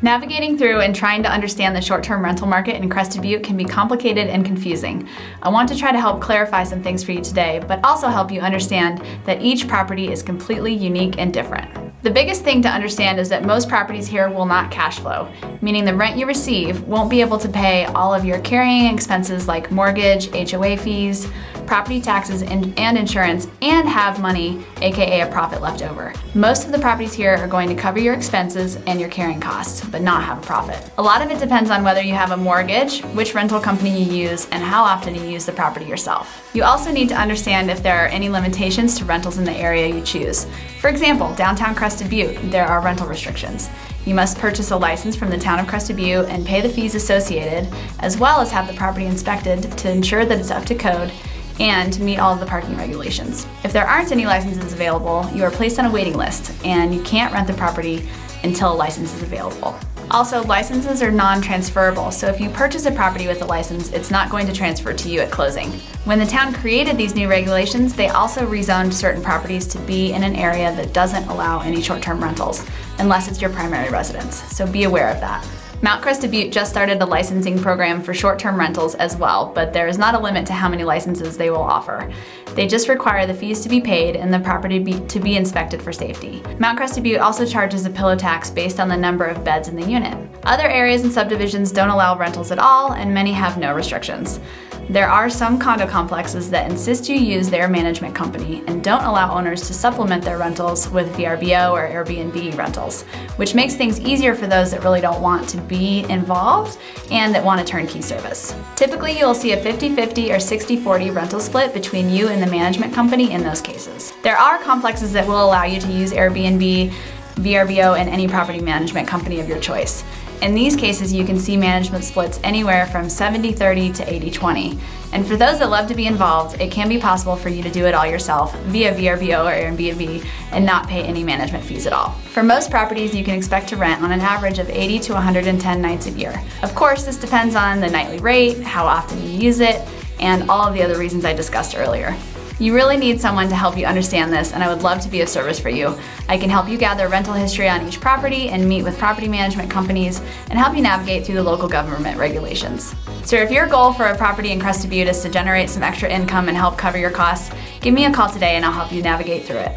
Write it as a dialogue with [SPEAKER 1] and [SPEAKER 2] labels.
[SPEAKER 1] Navigating through and trying to understand the short-term rental market in Crested Butte can be complicated and confusing. I want to try to help clarify some things for you today, but also help you understand that each property is completely unique and different. The biggest thing to understand is that most properties here will not cash flow, meaning the rent you receive won't be able to pay all of your carrying expenses like mortgage, HOA fees, property taxes, and insurance, and have money, aka a profit left over. Most of the properties here are going to cover your expenses and your carrying costs, but not have a profit. A lot of it depends on whether you have a mortgage, which rental company you use, and how often you use the property yourself. You also need to understand if there are any limitations to rentals in the area you choose. For example, downtown Crested Butte, there are rental restrictions. You must purchase a license from the town of Crested Butte and pay the fees associated, as well as have the property inspected to ensure that it's up to code and to meet all of the parking regulations. If there aren't any licenses available, you are placed on a waiting list and you can't rent the property until a license is available. Also, licenses are non-transferable, so if you purchase a property with a license, it's not going to transfer to you at closing. When the town created these new regulations, they also rezoned certain properties to be in an area that doesn't allow any short-term rentals, unless it's your primary residence, so be aware of that. Mount Crested Butte just started a licensing program for short-term rentals as well, but there is not a limit to how many licenses they will offer. They just require the fees to be paid and the property to be inspected for safety. Mount Crested Butte also charges a pillow tax based on the number of beds in the unit. Other areas and subdivisions don't allow rentals at all, and many have no restrictions. There are some condo complexes that insist you use their management company and don't allow owners to supplement their rentals with VRBO or Airbnb rentals, which makes things easier for those that really don't want to be involved and that want a turnkey service. Typically, you'll see a 50-50 or 60-40 rental split between you and the management company in those cases. There are complexes that will allow you to use Airbnb, VRBO, and any property management company of your choice. In these cases, you can see management splits anywhere from 70-30 to 80-20. And for those that love to be involved, it can be possible for you to do it all yourself via VRBO or Airbnb and not pay any management fees at all. For most properties, you can expect to rent on an average of 80 to 110 nights a year. Of course, this depends on the nightly rate, how often you use it, and all of the other reasons I discussed earlier. You really need someone to help you understand this, and I would love to be of service for you. I can help you gather rental history on each property and meet with property management companies and help you navigate through the local government regulations. So if your goal for a property in Crested Butte is to generate some extra income and help cover your costs, give me a call today and I'll help you navigate through it.